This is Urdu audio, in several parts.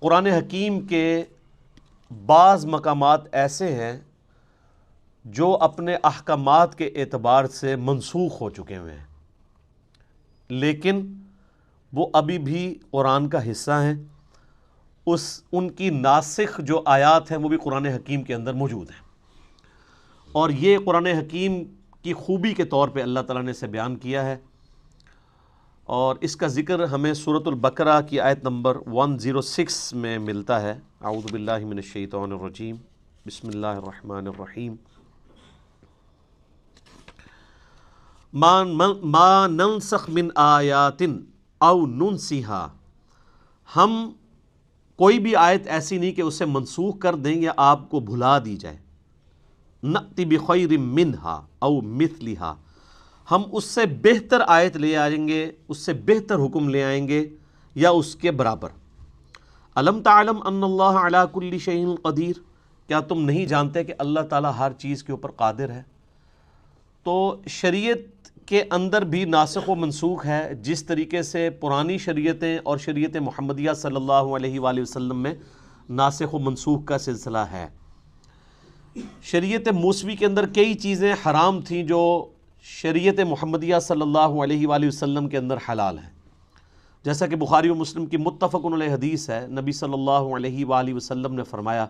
قرآن حکیم کے بعض مقامات ایسے ہیں جو اپنے احکامات کے اعتبار سے منسوخ ہو چکے ہوئے ہیں، لیکن وہ ابھی بھی قرآن کا حصہ ہیں۔ ان کی ناسخ جو آیات ہیں وہ بھی قرآن حکیم کے اندر موجود ہیں، اور یہ قرآن حکیم کی خوبی کے طور پہ اللہ تعالیٰ نے اسے بیان کیا ہے، اور اس کا ذکر ہمیں سورۃ البقرہ کی آیت نمبر 106 میں ملتا ہے۔ اعوذ باللہ من الشیطان الرجیم، بسم اللہ الرحمن الرحیم۔ ما ننسخ من آیات او ننسیہا، ہم کوئی بھی آیت ایسی نہیں کہ اسے منسوخ کر دیں یا آپ کو بھلا دی جائے۔ نأتی بخیر منہا او مثلہا، ہم اس سے بہتر آیت لے آئیں گے، اس سے بہتر حکم لے آئیں گے یا اس کے برابر۔ الم تعلم ان اللہ علی کل شیء قدیر، کیا تم نہیں جانتے کہ اللہ تعالیٰ ہر چیز کے اوپر قادر ہے؟ تو شریعت کے اندر بھی ناسخ و منسوخ ہے، جس طریقے سے پرانی شریعتیں اور شریعت محمدیہ صلی اللہ علیہ وآلہ وسلم میں ناسخ و منسوخ کا سلسلہ ہے۔ شریعت موسوی کے اندر کئی چیزیں حرام تھیں جو شریعت محمدیہ صلی اللہ علیہ وآلہ وسلم کے اندر حلال ہیں، جیسا کہ بخاری و مسلم کی متفق علیہ حدیث ہے۔ نبی صلی اللہ علیہ وآلہ وسلم نے فرمایا،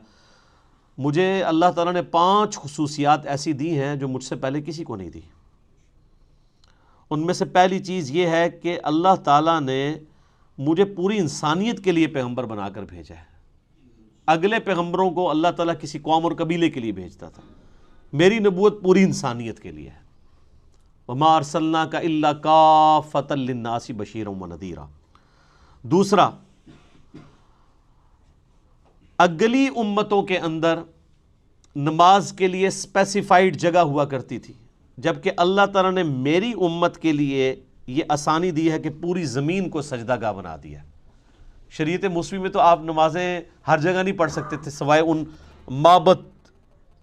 مجھے اللہ تعالیٰ نے 5 خصوصیات ایسی دی ہیں جو مجھ سے پہلے کسی کو نہیں دی۔ ان میں سے پہلی چیز یہ ہے کہ اللہ تعالیٰ نے مجھے پوری انسانیت کے لیے پیغمبر بنا کر بھیجا ہے۔ اگلے پیغمبروں کو اللہ تعالیٰ کسی قوم اور قبیلے کے لیے بھیجتا تھا، میری نبوت پوری انسانیت کے لیے ہے۔ وَمَا أَرْسَلْنَاكَ إِلَّا كَافَّةً لِلنَّاسِ بَشِيرًا وَنَذِيرًا۔ دوسرا، اگلی امتوں کے اندر نماز کے لیے اسپیسیفائڈ جگہ ہوا کرتی تھی، جبکہ اللہ تعالیٰ نے میری امت کے لیے یہ آسانی دی ہے کہ پوری زمین کو سجدہ گاہ بنا دیا ہے۔ شریعت موسوی میں تو آپ نمازیں ہر جگہ نہیں پڑھ سکتے تھے سوائے ان معبد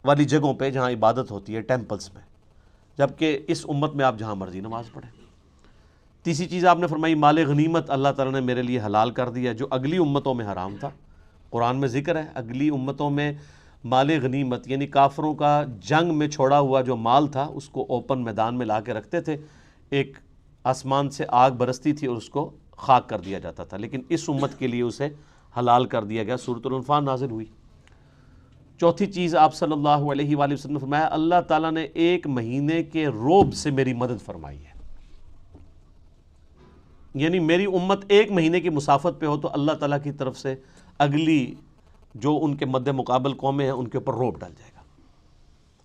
والی جگہوں پہ جہاں عبادت ہوتی ہے، ٹیمپلز میں، جبکہ اس امت میں آپ جہاں مرضی نماز پڑھیں۔ تیسری چیز آپ نے فرمائی، مال غنیمت اللہ تعالیٰ نے میرے لیے حلال کر دیا جو اگلی امتوں میں حرام تھا۔ قرآن میں ذکر ہے اگلی امتوں میں مال غنیمت یعنی کافروں کا جنگ میں چھوڑا ہوا جو مال تھا اس کو اوپن میدان میں لا کے رکھتے تھے، ایک آسمان سے آگ برستی تھی اور اس کو خاک کر دیا جاتا تھا، لیکن اس امت کے لیے اسے حلال کر دیا گیا۔ سورۃ الانفال نازل ہوئی۔ چوتھی چیز آپ صلی اللہ علیہ وآلہ وسلم نے فرمایا، اللہ تعالیٰ نے 1 مہینے کے روب سے میری مدد فرمائی ہے، یعنی میری امت 1 مہینے کی مسافت پہ ہو تو اللہ تعالیٰ کی طرف سے اگلی جو ان کے مد مقابل قومیں ہیں ان کے اوپر روب ڈال جائے گا۔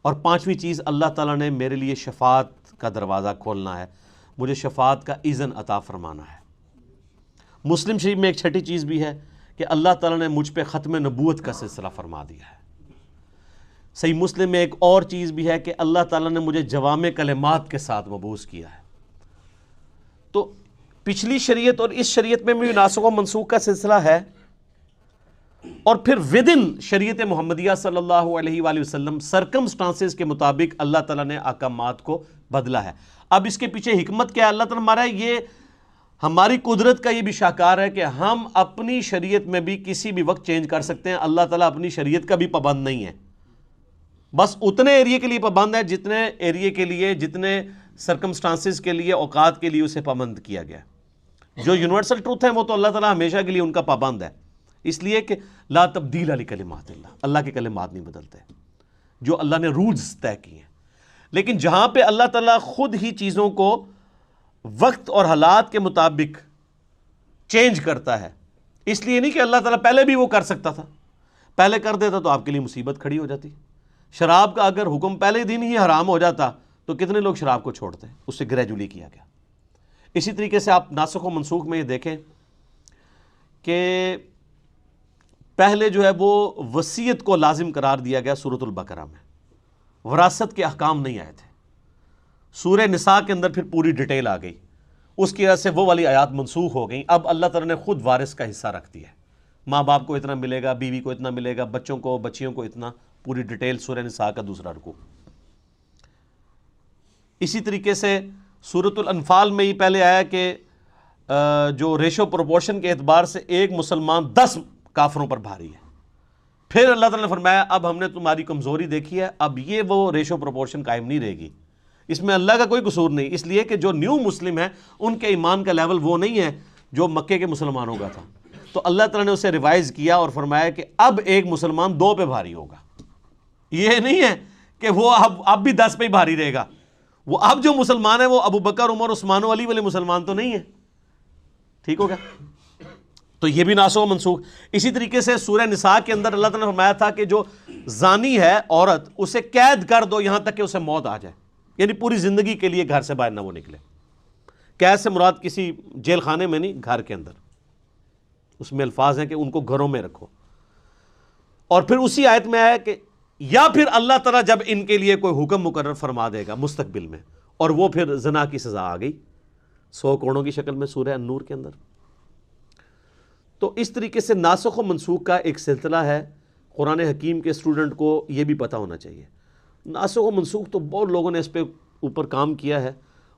اور 5ویں چیز، اللہ تعالیٰ نے میرے لیے شفاعت کا دروازہ کھولنا ہے، مجھے شفاعت کا اذن عطا فرمانا ہے۔ مسلم شریف میں ایک چھٹی چیز بھی ہے کہ اللہ تعالیٰ نے مجھ پہ ختم نبوت کا سلسلہ فرما دیا ہے۔ صحیح مسلم میں ایک اور چیز بھی ہے کہ اللہ تعالیٰ نے مجھے جوامع کلمات کے ساتھ مبعوث کیا ہے۔ تو پچھلی شریعت اور اس شریعت میں بھی ناسخ و منسوخ کا سلسلہ ہے، اور پھر ودن شریعت محمدیہ صلی اللہ علیہ وآلہ وسلم سرکمسٹانسز کے مطابق اللہ تعالیٰ نے احکامات کو بدلا ہے۔ اب اس کے پیچھے حکمت کیا ہے؟ اللہ تعالیٰ ہمارا یہ ہماری قدرت کا یہ بھی شاہکار ہے کہ ہم اپنی شریعت میں بھی کسی بھی وقت چینج کر سکتے ہیں۔ اللہ تعالیٰ اپنی شریعت کا بھی پابند نہیں ہے، بس اتنے ایریے کے لیے پابند ہے جتنے ایریے کے لیے، جتنے سرکمسٹانسز کے لیے، اوقات کے لیے اسے پابند کیا گیا ہے۔ جو یونیورسل ٹروتھ ہیں وہ تو اللہ تعالیٰ ہمیشہ کے لیے ان کا پابند ہے، اس لیے کہ لا تبدیل لکلمات اللہ، اللہ کے کلمات نہیں بدلتے، جو اللہ نے رولز طے کیے ہیں۔ لیکن جہاں پہ اللہ تعالیٰ خود ہی چیزوں کو وقت اور حالات کے مطابق چینج کرتا ہے، اس لیے نہیں کہ اللہ تعالیٰ پہلے بھی وہ کر سکتا تھا، پہلے کر دیتا تو آپ کے لیے مصیبت کھڑی ہو جاتی۔ شراب کا اگر حکم پہلے دن ہی حرام ہو جاتا تو کتنے لوگ شراب کو چھوڑتے، اس سے گریجولی کیا گیا۔ اسی طریقے سے آپ ناسخ و منسوخ میں یہ دیکھیں کہ پہلے جو ہے وہ وصیت کو لازم قرار دیا گیا سورۃ البقرہ میں، وراثت کے احکام نہیں آئے تھے۔ سورہ نساء کے اندر پھر پوری ڈیٹیل آ گئی، اس کی وجہ سے وہ والی آیات منسوخ ہو گئیں۔ اب اللہ تعالیٰ نے خود وارث کا حصہ رکھ دیا ہے، ماں باپ کو اتنا ملے گا، بیوی کو اتنا ملے گا، بچوں کو، بچیوں کو اتنا، پوری ڈیٹیل سورہ نساء کا 2 رکوع۔ اسی طریقے سے سورۃ الانفال میں ہی پہلے آیا کہ جو ریشو پروپورشن کے اعتبار سے ایک مسلمان 10 کافروں پر بھاری ہے۔ پھر اللہ تعالیٰ نے فرمایا اب ہم نے تمہاری کمزوری دیکھی ہے، اب یہ وہ ریشو پروپورشن قائم نہیں رہے گی۔ اس میں اللہ کا کوئی قصور نہیں، اس لیے کہ جو نیو مسلم ہیں ان کے ایمان کا لیول وہ نہیں ہے جو مکے کے مسلمانوں کا تھا، تو اللہ تعالیٰ نے اسے ریوائز کیا اور فرمایا کہ اب ایک مسلمان 2 پہ بھاری ہوگا۔ یہ نہیں ہے کہ وہ اب بھی 10 پہ ہی بھاری رہے گا، وہ اب جو مسلمان ہے وہ ابو بکر عمر عثمان و علی والے مسلمان تو نہیں ہے۔ ٹھیک ہو گیا؟ تو یہ بھی ناسخ و منسوخ۔ اسی طریقے سے سورہ نساء کے اندر اللہ تعالیٰ نے فرمایا تھا کہ جو زانی ہے عورت، اسے قید کر دو یہاں تک کہ اسے موت آ جائے، یعنی پوری زندگی کے لیے گھر سے باہر نہ وہ نکلے۔ قید سے مراد کسی جیل خانے میں نہیں، گھر کے اندر۔ اس میں الفاظ ہیں کہ ان کو گھروں میں رکھو۔ اور پھر اسی آیت میں آیا کہ یا پھر اللہ تعالیٰ جب ان کے لیے کوئی حکم مقرر فرما دے گا مستقبل میں، اور وہ پھر زنا کی سزا آ گئی 100 کوڑوں کی شکل میں سورہ النور کے اندر۔ تو اس طریقے سے ناسخ و منسوخ کا ایک سلسلہ ہے، قرآن حکیم کے اسٹوڈنٹ کو یہ بھی پتہ ہونا چاہیے۔ ناسخ و منسوخ تو بہت لوگوں نے اس پہ اوپر کام کیا ہے،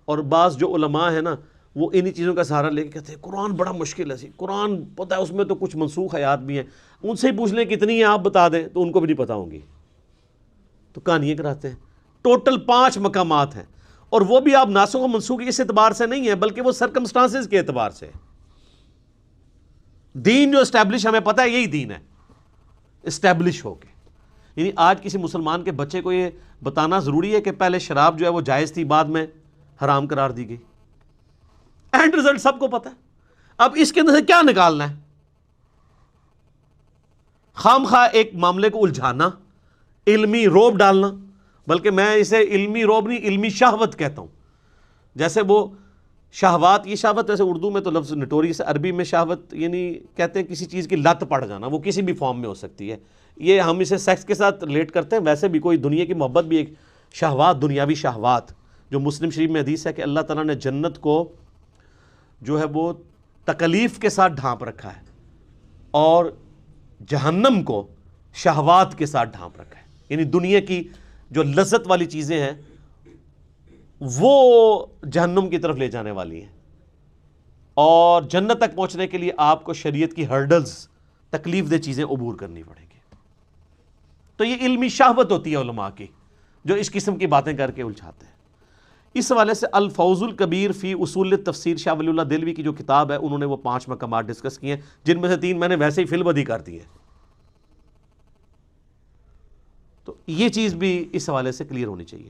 اور بعض جو علماء ہیں نا وہ انہی چیزوں کا سہارا لے کے کہتے ہیں قرآن بڑا مشکل ہے، قرآن پتہ ہے اس میں تو کچھ منسوخ آیات بھی ہیں، ان سے ہی پوچھ لیں کتنی ہیں آپ بتا دیں تو ان کو بھی نہیں پتہ ہوں گی، تو کہانیاں کراتے ہیں۔ ٹوٹل 5 مقامات ہیں، اور وہ بھی آپ ناسخ و منسوخ اس اعتبار سے نہیں ہے بلکہ وہ سرکمسٹانسز کے اعتبار سے۔ دین جو اسٹیبلش ہمیں پتہ ہے یہی دین ہے، اسٹیبلش ہو کے۔ یعنی آج کسی مسلمان کے بچے کو یہ بتانا ضروری ہے کہ پہلے شراب جو ہے وہ جائز تھی، بعد میں حرام قرار دی گئی، اینڈ رزلٹ سب کو پتہ ہے۔ اب اس کے اندر سے کیا نکالنا ہے؟ خام خواہ ایک معاملے کو الجھانا، علمی روب ڈالنا، بلکہ میں اسے علمی روب نہیں، علمی شہوت کہتا ہوں۔ جیسے وہ شہوات، یہ شہوت ویسے اردو میں تو لفظ نٹوریس، عربی میں شہوت یعنی کہتے ہیں کسی چیز کی لت پڑ جانا، وہ کسی بھی فارم میں ہو سکتی ہے۔ یہ ہم اسے سیکس کے ساتھ ریلیٹ کرتے ہیں، ویسے بھی کوئی دنیا کی محبت بھی ایک شہوات، دنیاوی شہوات، جو مسلم شریف میں حدیث ہے کہ اللہ تعالیٰ نے جنت کو جو ہے وہ تکلیف کے ساتھ ڈھانپ رکھا ہے، اور جہنم کو شہوات کے ساتھ ڈھانپ رکھا ہے، یعنی دنیا کی جو لذت والی چیزیں ہیں وہ جہنم کی طرف لے جانے والی ہیں، اور جنت تک پہنچنے کے لیے آپ کو شریعت کی ہرڈلز، تکلیف دہ چیزیں عبور کرنی پڑیں گی۔ تو یہ علمی شہوت ہوتی ہے علماء کی، جو اس قسم کی باتیں کر کے الجھاتے ہیں۔ اس حوالے سے الفوز الکبیر فی اصول تفسیر شاہ ولی اللہ دہلوی کی جو کتاب ہے، انہوں نے وہ 5 مقامات ڈسکس کیے ہیں، جن میں سے 3 میں نے ویسے ہی فی البدی کر دی ہے۔ تو یہ چیز بھی اس حوالے سے کلیئر ہونی چاہیے۔